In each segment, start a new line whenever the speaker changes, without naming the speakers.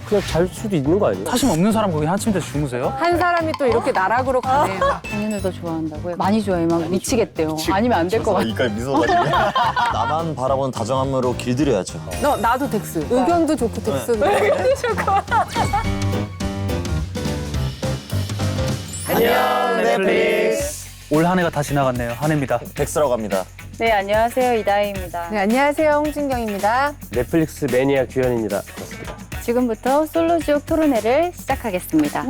그냥 잘 수도 있는 거 아니에요?
사심 없는 사람 거기 한 침대 주무세요?
한 사람이 또 이렇게 나락으로 가네요.
본인을 더 좋아한다고요? 많이 좋아해요. 막 미치겠대요. 아니면 안 될 것 같아요.
이까지 미소가 지금. 나만 바라보는 다정함으로 길들여야죠.
나도 덱스. 의견도 좋고 덱스도.
안녕, 넷플릭스.
올 한 해가 다 지나갔네요. 한 해입니다.
덱스라고 합니다.
네, 안녕하세요. 이다희입니다.
네, 안녕하세요. 홍진경입니다.
넷플릭스 매니아 규현입니다. 반갑습니다.
지금부터 솔로지옥 토론회를 시작하겠습니다.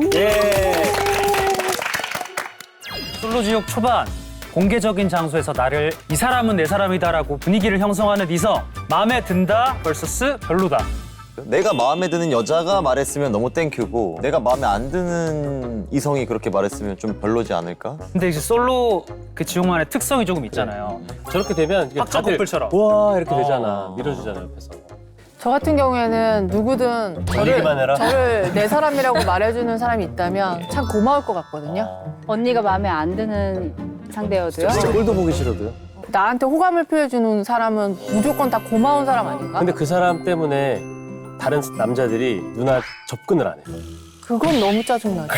솔로지옥 초반 공개적인 장소에서 나를 이 사람은 내 사람이다라고 분위기를 형성하는 이성 마음에 든다 vs 별로다.
내가 마음에 드는 여자가 말했으면 너무 땡큐고 내가 마음에 안 드는 이성이 그렇게 말했으면 좀 별로지 않을까?
근데 이제 솔로 그 지옥만의 특성이 조금 있잖아요.
저렇게 되면 이게
학자
다들
커플처럼.
와 이렇게 되잖아. 밀어주잖아 옆에서.
저 같은 경우에는 누구든
얘기만 해라.
저를 내 사람이라고 말해주는 사람이 있다면 참 고마울 것 같거든요.
언니가 마음에 안 드는 상대여도요?
진짜 꼴도 보기 싫어도요.
나한테 호감을 표해주는 사람은 무조건 다 고마운 사람 아닌가?
근데 그 사람 때문에 다른 남자들이 누나 접근을 안 해.
그건 너무 짜증나지.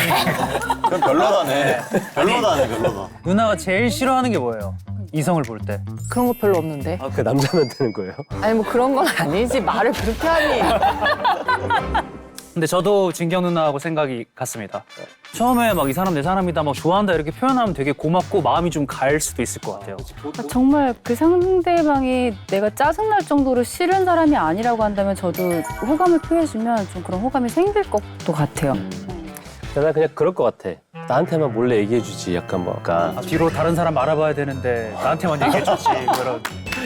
그럼 별로다네. 별로다네, 별로다.
누나가 제일 싫어하는 게 뭐예요? 이성을 볼 때.
그런 거 별로 없는데.
그 남자면 되는 거예요?
아니 뭐 그런 건 아니지. 말을 그렇게 하니.
근데 저도 진경 누나하고 생각이 같습니다. 처음에 막 이 사람 내 사람이다 막 좋아한다 이렇게 표현하면 되게 고맙고 마음이 좀 갈 수도 있을 것 같아요.
정말 그 상대방이 내가 짜증날 정도로 싫은 사람이 아니라고 한다면 저도 호감을 표해주면 좀 그런 호감이 생길 것도 같아요.
난 그냥 그럴 것 같아. 나한테만 몰래 얘기해주지. 약간 뭐.
아, 뒤로 다른 사람 알아봐야 되는데 나한테만 얘기해줬지 그런.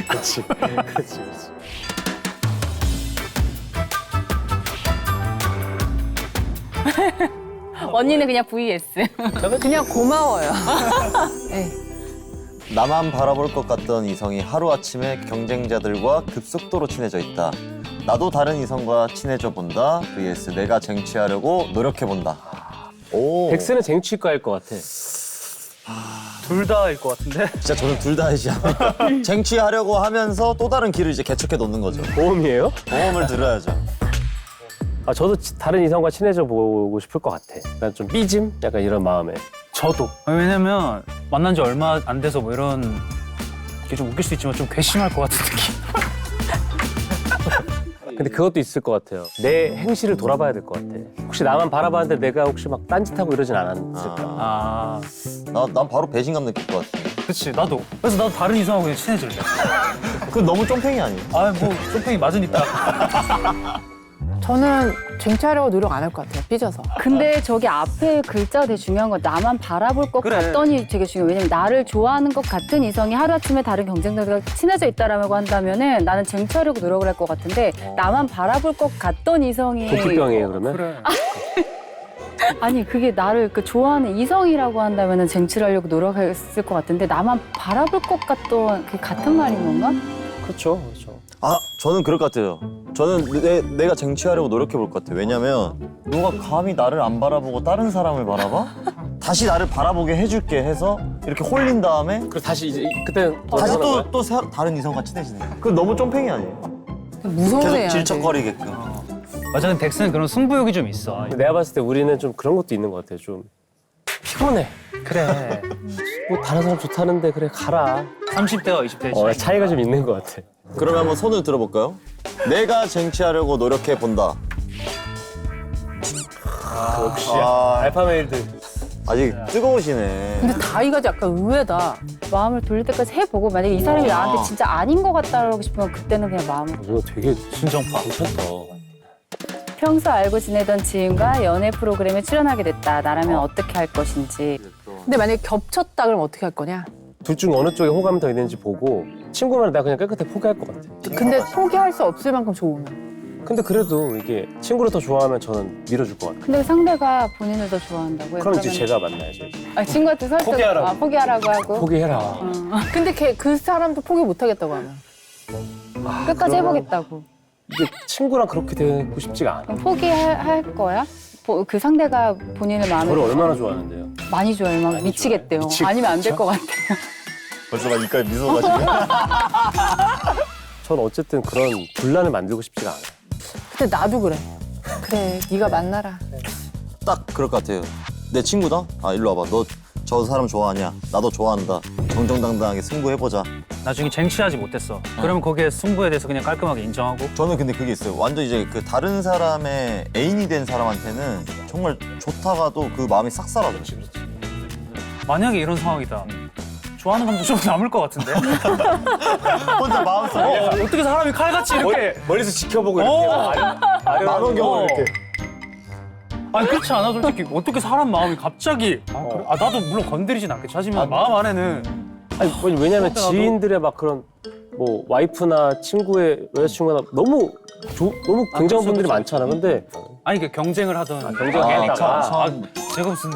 그렇지. 그렇지.
언니는 그냥 VS.
그냥 고마워요. 네.
나만 바라볼 것 같던 이성이 하루아침에 경쟁자들과 급속도로 친해져 있다. 나도 다른 이성과 친해져 본다. vs 내가 쟁취하려고 노력해 본다. 오.
덱스는 쟁취과일 것 같아.
둘 다일 것 같은데.
진짜 저는 둘 다 하지 않을까. 쟁취하려고 하면서 또 다른 길을 이제 개척해 놓는 거죠.
보험이에요?
보험을 들어야죠.
아 저도 다른 이성과 친해져 보고 싶을 것 같아. 난 좀 삐짐? 약간 이런 마음에.
저도. 왜냐면 만난 지 얼마 안 돼서 뭐 이런 게 좀 웃길 수 있지만 좀 괘씸할 것 같은 느낌.
근데 그것도 있을 것 같아요. 내 행실을 돌아봐야 될 것 같아. 혹시 나만 바라봤는데 내가 혹시 막 딴짓하고 이러진 않았을까?
아,
난 바로 배신감 느낄 것 같아.
그치 나도. 그래서 나도 다른 이성하고 그냥 친해질래.
그건 너무 쫑팽이 아니에요?
아, 뭐 쇼핑이 맞으니까.
저는 쟁취하려고 노력 안 할 것 같아요. 삐져서.
근데 저기 앞에 글자가 되게 중요한 건 나만 바라볼 것
그래.
같더니 되게 중요해요. 왜냐면 나를 좋아하는 것 같은 이성이 하루아침에 다른 경쟁자들과 친해져 있다라고 한다면은 나는 쟁취하려고 노력을 할 것 같은데 나만 바라볼 것 같던 이성이
도피병이에요 그러면?
그래.
아니 그게 나를 그 좋아하는 이성이라고 한다면은 쟁취를 하려고 노력했을 것 같은데 나만 바라볼 것 같던 그게 같은 말인 건가?
그렇죠. 그렇죠.
아, 저는 그럴 것 같아요. 저는 내가 쟁취하려고 노력해 볼 것 같아요. 왜냐면 누가 감히 나를 안 바라보고 다른 사람을 바라봐? 다시 나를 바라보게 해줄게 해서 이렇게 홀린 다음에
그리고 다시 이제 그때
다시 또 다른 이성과 친해지는 거야. 그건 너무 쫑팽이 아니에요?
무서운
계속
애야.
질척거리게끔.
맞아, 근데 덱스는 그런 승부욕이 좀 있어.
내가 봤을 때 우리는 좀 그런 것도 있는 것 같아. 좀 피곤해.
그래.
뭐 다른 사람 좋다는데 그래 가라.
30대와 20대의
차이가 좀 있는 것 같아.
그러면 한번 손을 들어볼까요? 내가 쟁취하려고 노력해 본다.
역시
아,
알파메일들.
아직 뜨거우시네.
근데 다이가 약간 의외다.
마음을 돌릴 때까지 해보고 만약에 이 사람이 나한테 진짜 아닌 것 같다고 싶으면 그때는 그냥 마음을
이거 되게
순정파.
괜찮다.
평소 알고 지내던 지인과 연애 프로그램에 출연하게 됐다. 나라면 어떻게 할 것인지.
근데 만약에 겹쳤다 그러면 어떻게 할 거냐?
둘 중 어느 쪽에 호감이 더 있는지 보고 친구면 내가 그냥 깨끗하게 포기할 것 같아.
근데 포기할 수 없을 만큼 좋으면.
근데 그래도 이게 친구를 더 좋아하면 저는 밀어줄 것 같아.
근데 상대가 본인을 더 좋아한다고요?
그럼 이제
그러면-
제가 만나야죠. 이제.
아, 친구한테 설득
포기하라고.
포기하라고 하고
포기해라.
근데 그 사람도 포기 못 하겠다고 하면.
끝까지 해보겠다고.
이게 친구랑 그렇게 되고 싶지가 않아.
그럼 포기할 거야? 그 상대가 본인을 마음에
저를 얼마나 좋아하는데요?
많이 좋아해요. 막 미치겠대요.
미치겠죠?
아니면 안 될 것 같아요.
벌써 막 이까지 미소가 지금.
저는 어쨌든 그런 분란을 만들고 싶지가 않아요.
근데 나도 그래. 그래, 네가 만나라.
딱 그럴 것 같아요. 내 친구다? 아 일로 와봐. 너 저 사람 좋아하냐? 나도 좋아한다. 정정당당하게 승부해보자.
나중에 쟁취하지 못했어. 그러면 거기에 승부에 대해서 그냥 깔끔하게 인정하고.
저는 근데 그게 있어요. 완전 이제 그 다른 사람의 애인이 된 사람한테는 정말 좋다가도 그 마음이 싹 사라져요.
만약에 이런 상황이다. 좋아하는 감정 좀 남을 것 같은데?
혼자 마음속에
어떻게 사람이 칼같이 이렇게.
멀리서 지켜보고 이렇게
만원경을 이렇게.
아니 그렇지 않아 솔직히. 어떻게 사람 마음이 갑자기. 그래? 나도 물론 건드리진 않겠지. 하지만 마음 안에는.
아니 왜냐면 지인들의 막 그런 뭐 와이프나 친구의 여자친구나 너무 너무 굉장한 분들이 많잖아. 근데
아니 그 경쟁을 하던.
경쟁했다가
제가 무슨.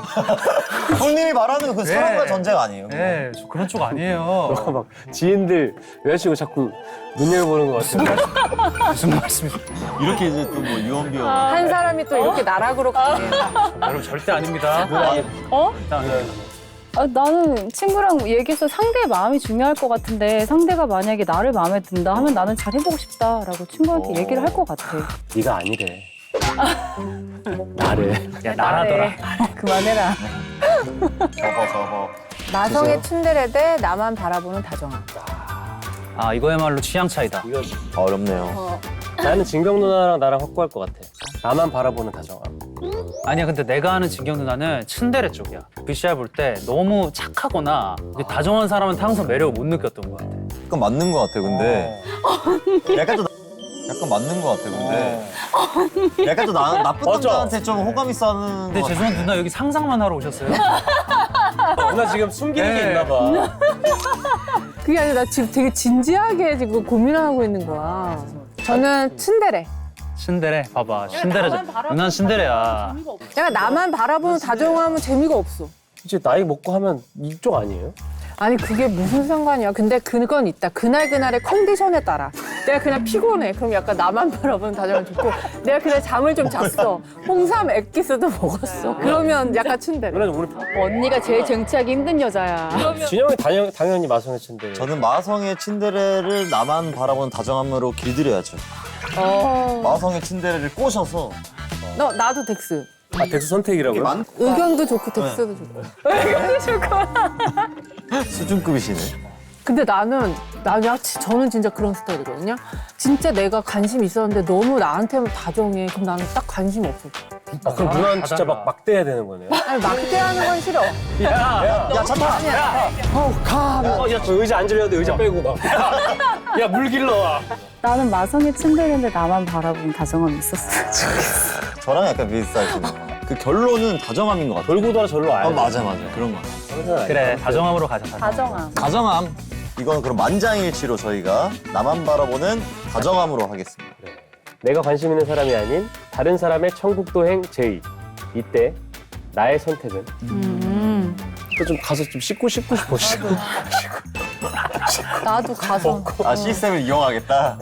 형님이 말하는 그 사람과
네.
전쟁 아니에요.
네, 저 그런 쪽 아니에요.
막 지인들 여자친구 자꾸 눈여겨 보는 것 같아.
무슨 말씀이세요?
이렇게 이제 또 뭐 유언비어가.
한 사람이 또 이렇게 나락으로 가네.
여러분 절대 아닙니다.
어?
절대 아닙니다.
나는 친구랑 얘기해서 상대의 마음이 중요할 것 같은데 상대가 만약에 나를 마음에 든다 하면 나는 잘해보고 싶다라고 친구한테 얘기를 할 것 같아.
네가 아니래. 나래.
야 나라더라.
그만해라.
접어.
나성의 츤데레 대 나만 바라보는 다정함.
아 이거야말로 취향 차이다.
어렵네요.
나는 진경 누나랑 나랑 확고할 것 같아. 나만 바라보는 다정함.
아니야 근데 내가 아는 진경 누나는 츤데레 쪽이야. VCR 볼 때 너무 착하거나 다정한 사람한테 항상 매력을 못 느꼈던 것 같아.
약간 맞는 것 같아요. 근데 약간 맞는 것 같아요. 근데 약간 좀 나쁜
맞아.
남자한테 좀 호감 있어 하는
근데
것 같아요.
죄송한 누나 여기 상상만 하러 오셨어요?
누나 지금 숨기는 게
네.
있나 봐.
그게 아니라 나 지금 되게 진지하게 지금 고민하고 있는 거야. 저는 츤데레.
츤데레 봐봐 츤데레 누나는 츤데레야.
내가 나만 바라보는 다정함은 재미가 없어.
이제 나이 먹고 하면 이쪽 아니에요?
아니 그게 무슨 상관이야. 근데 그건 있다. 그날그날의 컨디션에 따라. 내가 그냥 피곤해. 그럼 약간 나만 바라보는 다정함 좋고 내가 그날 잠을 좀 잤어. 홍삼 액기스도 먹었어. 그러면 약간 츤데레.
누나 오늘
언니가 제일 쟁취하기 힘든 여자야.
진영이 당연히 마성의 친데.
저는 마성의 츤데레를 나만 바라보는 다정함으로 길들여야죠. 마성의 츤데레를 꼬셔서
나도 덱스.
아 덱스 선택이라고요?
의견도 좋고 덱스도 좋고.
수준급이시네.
근데 저는 진짜 그런 스타일이거든요. 진짜 내가 관심 있었는데 너무 나한테만 다정해. 그럼 나는 딱 관심 없어.
아, 그럼 누나는 진짜
달라.
막대해야 되는 거네요?
아니 막대하는 건 싫어.
야 잠깐! 야 저 의자 앉으려는데 의자 빼고 막. 야 물 길러 와.
나는 마성의 츤데레인데 나만 바라보는 다정함이 있었어.
저랑 약간 비슷하시네요. 그 결론은 다정함인 것 같아요.
돌고 돌아 절로 와야 돼.
맞아. 그런 거 같아요.
그래 다정함으로 가자.
다정함.
다정함. 이건 그럼 만장일치로 저희가 나만 바라보는 다정함으로 하겠습니다.
내가 관심 있는 사람이 아닌 다른 사람의 천국도행 제의. 이때 나의 선택은 또 좀 가서 좀 씻고 싶어.
나도 가서.
아 시스템을 이용하겠다.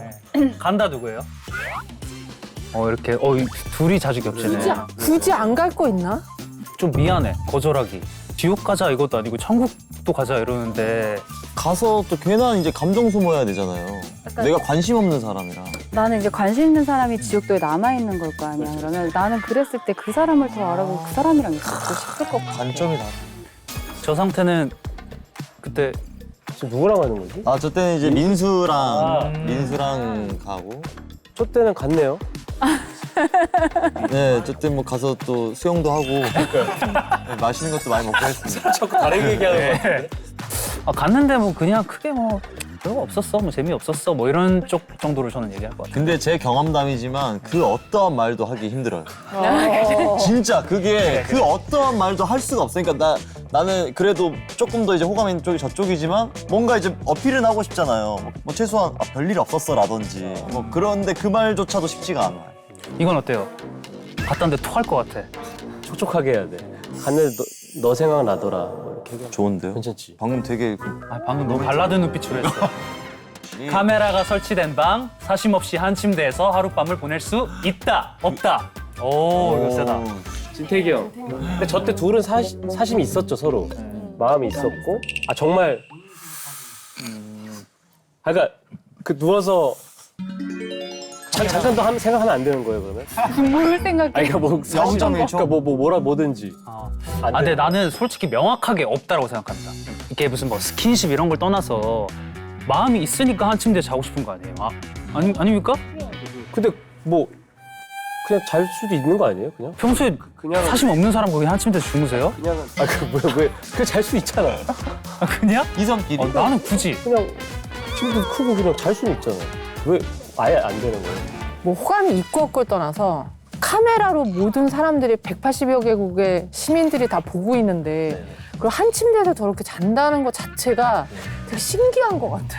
간다 누구예요? 이렇게 이 둘이 자주 겹치네.
굳이 안 갈 거 있나?
좀 미안해 거절하기. 지옥 가자 이것도 아니고 천국도 가자 이러는데
가서 또 괜한 이제 감정 소모해야 되잖아요. 내가 관심 없는 사람이라.
나는 이제 관심 있는 사람이 지옥도에 남아있는 걸 거 아니야. 그러면 나는 그랬을 때 그 사람을 더 알아보고 그 사람이랑 있고 싶을 것 같아.
관점이 다르.
저 상태는 그때
지금 누구랑 가는 거지?
아 저 때는 이제 민수랑 가고.
저 때는 갔네요.
네, 어쨌든 뭐 가서 또 수영도 하고 네, 맛있는 것도 많이 먹고 했습니다.
자꾸 다르게 얘기하는 거 같은데?
갔는데 뭐 그냥 크게 뭐 별거 없었어 뭐 재미없었어 뭐 이런 쪽 정도로 저는 얘기할 것 같아요.
근데 제 경험담이지만 그 어떠한 말도 하기 힘들어요. 진짜 그게 그 어떠한 말도 할 수가 없으니까 나는 그래도 조금 더 이제 호감 있는 쪽이 저쪽이지만 뭔가 이제 어필은 하고 싶잖아요. 뭐 최소한 별일 없었어라든지 뭐 그런데 그 말조차도 쉽지가 않아요.
이건 어때요? 갔다는데 토할 것 같아.
촉촉하게 해야 돼. 갔는데 너 생각나더라. 뭐 이렇게 얘기하면
좋은데요?
괜찮지?
방금 되게
방금 너무 발라드 눈빛으로 했어. 카메라가 설치된 방, 사심 없이 한 침대에서 하룻밤을 보낼 수 있다, 없다. 오, 이거 세다.
진택이 형. 근데 저 때 둘은 사심이 있었죠, 서로. 마음이 있었고. 아, 정말. 그러니까 그 누워서 잠깐도 생각하면 안 되는 거예요, 그러면?
뭘 생각해?
아니, 그러니까 뭐,
0.1초?
그러니까 뭐든지. 안
근데
돼.
나는 솔직히 명확하게 없다라고 생각합니다. 이게 무슨 뭐 스킨십 이런 걸 떠나서 마음이 있으니까 한 침대에 자고 싶은 거 아니에요? 아닙니까?
근데 뭐, 그냥 잘 수도 있는 거 아니에요, 그냥?
평소에
그냥-
사심 없는 사람 거기 한 침대에서 주무세요?
그냥, 그냥 잘 수 있잖아.
그냥?
이성끼리.
나는 굳이.
그냥 침도 크고 그냥 잘 수는 있잖아. 왜 아예 안 되는 거예요?
뭐 호감이 있고 없고를 떠나서 카메라로 모든 사람들이 180여 개국의 시민들이 다 보고 있는데 그걸 한 침대에서 저렇게 잔다는 것 자체가 되게 신기한 것 같아.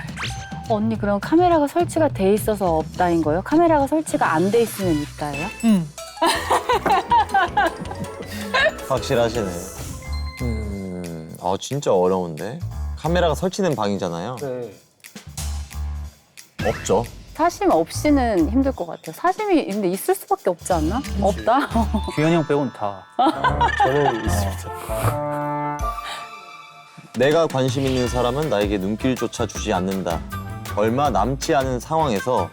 언니 그럼 카메라가 설치가 돼 있어서 없다인 거예요? 카메라가 설치가 안 돼 있으면 있다예요?
확실하시네. 진짜 어려운데. 카메라가 설치된 방이잖아요.
네.
없죠.
사심 없이는 힘들 것 같아요. 사심이 근데 있을 수밖에 없지 않나? 없다?
규현이 형 빼고는 다.
저는 있습니다.
내가 관심 있는 사람은 나에게 눈길조차 주지 않는다. 얼마 남지 않은 상황에서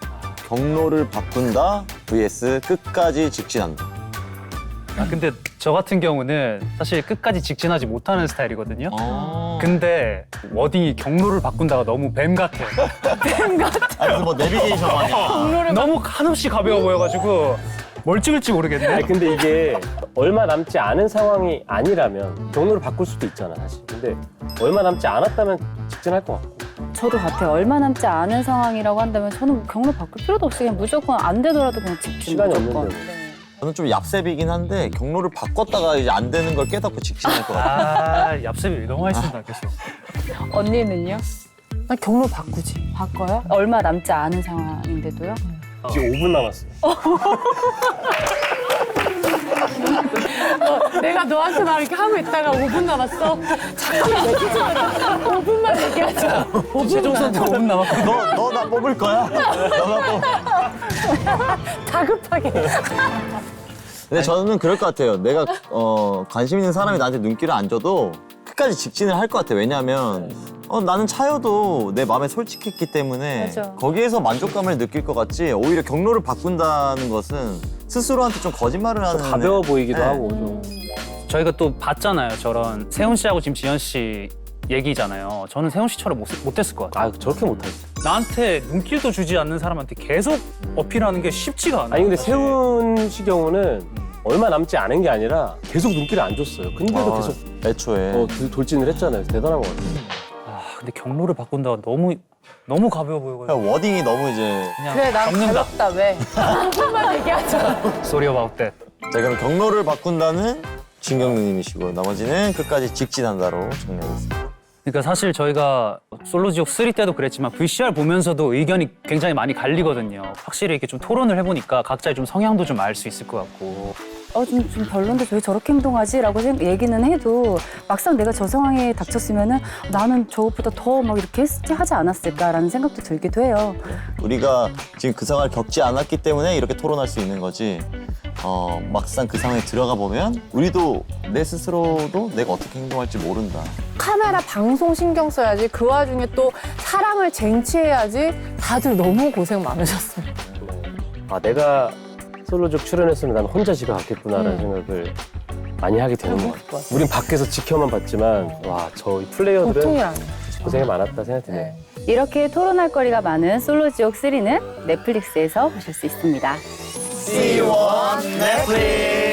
경로를 바꾼다 vs 끝까지 직진한다.
근데 저 같은 경우는 사실 끝까지 직진하지 못하는 스타일이거든요. 근데 워딩이 경로를 바꾼다가 너무 뱀 같아요.
그래서 뭐 내비게이션 마냥.
너무 한없이 가벼워 보여가지고 뭘 찍을지 모르겠네.
아니, 근데 이게 얼마 남지 않은 상황이 아니라면 경로를 바꿀 수도 있잖아, 사실. 근데 얼마 남지 않았다면 직진할 것 같고.
저도 같아요. 얼마 남지 않은 상황이라고 한다면 저는 경로 바꿀 필요도 없이 그냥 무조건 안 되더라도 그냥 직진.
시간이
무조건.
없는데.
네.
저는 좀 얍셉이긴 한데 경로를 바꿨다가 이제 안 되는 걸 깨닫고 직진할 것 같아요.
얍셉이 너무 많이 쓴다 계속.
언니는요?
난 경로 바꾸지.
바꿔요? 얼마 남지 않은 상황인데도요?
지금 5분 남았어요.
내가 너한테 막 이렇게 하고 있다가 5분 남았어. 잠깐만 얘기하지 마라. 5분만 얘기하자.
최종 선택 5분 남았거든.
너 나 뽑을 거야? 너나 뽑.
다급하게.
근데 저는 그럴 것 같아요. 내가 관심 있는 사람이 나한테 눈길을 안 줘도 끝까지 직진을 할 것 같아요. 왜냐하면 나는 차여도 내 마음에 솔직했기 때문에
맞아.
거기에서 만족감을 느낄 것 같지 오히려 경로를 바꾼다는 것은 스스로한테 좀 거짓말을 하는
가벼워 보이기도
네.
하고. 좀.
저희가 또 봤잖아요. 저런 세훈 씨하고 지금 지현 씨 얘기잖아요. 저는 세훈 씨처럼 못했을 것 같아요.
저렇게 못하지.
나한테 눈길도 주지 않는 사람한테 계속 어필하는 게 쉽지가 않아요.
아니, 근데
사실.
세훈 씨 경우는 얼마 남지 않은 게 아니라 계속 눈길을 안 줬어요. 근데도 계속
애초에
돌진을 했잖아요. 대단한 것 같아요.
근데 경로를 바꾼다가 너무 가벼워 보여가지고
그냥 워딩이 너무 이제
그냥
그래, 난
접는다.
가볍다, 왜? 5분만 얘기하자.
Sorry about that.
자 그럼 경로를 바꾼다는 진경누님이시고 나머지는 끝까지 직진한다로 정리하겠습니다.
그러니까 사실 저희가 솔로지옥 3 때도 그랬지만 VCR 보면서도 의견이 굉장히 많이 갈리거든요. 확실히 이렇게 좀 토론을 해보니까 각자의 좀 성향도 좀 알 수 있을 것 같고.
좀 별론데 왜 저렇게 행동하지? 라고 얘기는 해도 막상 내가 저 상황에 닥쳤으면은 나는 저것보다 더 막 이렇게 하지 않았을까라는 생각도 들기도 해요.
우리가 지금 그 상황을 겪지 않았기 때문에 이렇게 토론할 수 있는 거지. 막상 그 상황에 들어가 보면 우리도 내 스스로도 내가 어떻게 행동할지 모른다.
카메라 방송 신경 써야지. 그 와중에 또 사람을 쟁취해야지. 다들 너무 고생 많으셨어요.
내가 솔로족 출연했으면 난 혼자 집에 갔겠구나라는 생각을 많이 하게 되는 것 같아요. 우린 밖에서 지켜만 봤지만 저희 플레이어들은
보통이 아니에요.
고생이 많았다 생각이 드네요.
네.
이렇게 토론할 거리가 많은 솔로지옥 3는 넷플릭스에서 보실 수 있습니다.
See you on Netflix.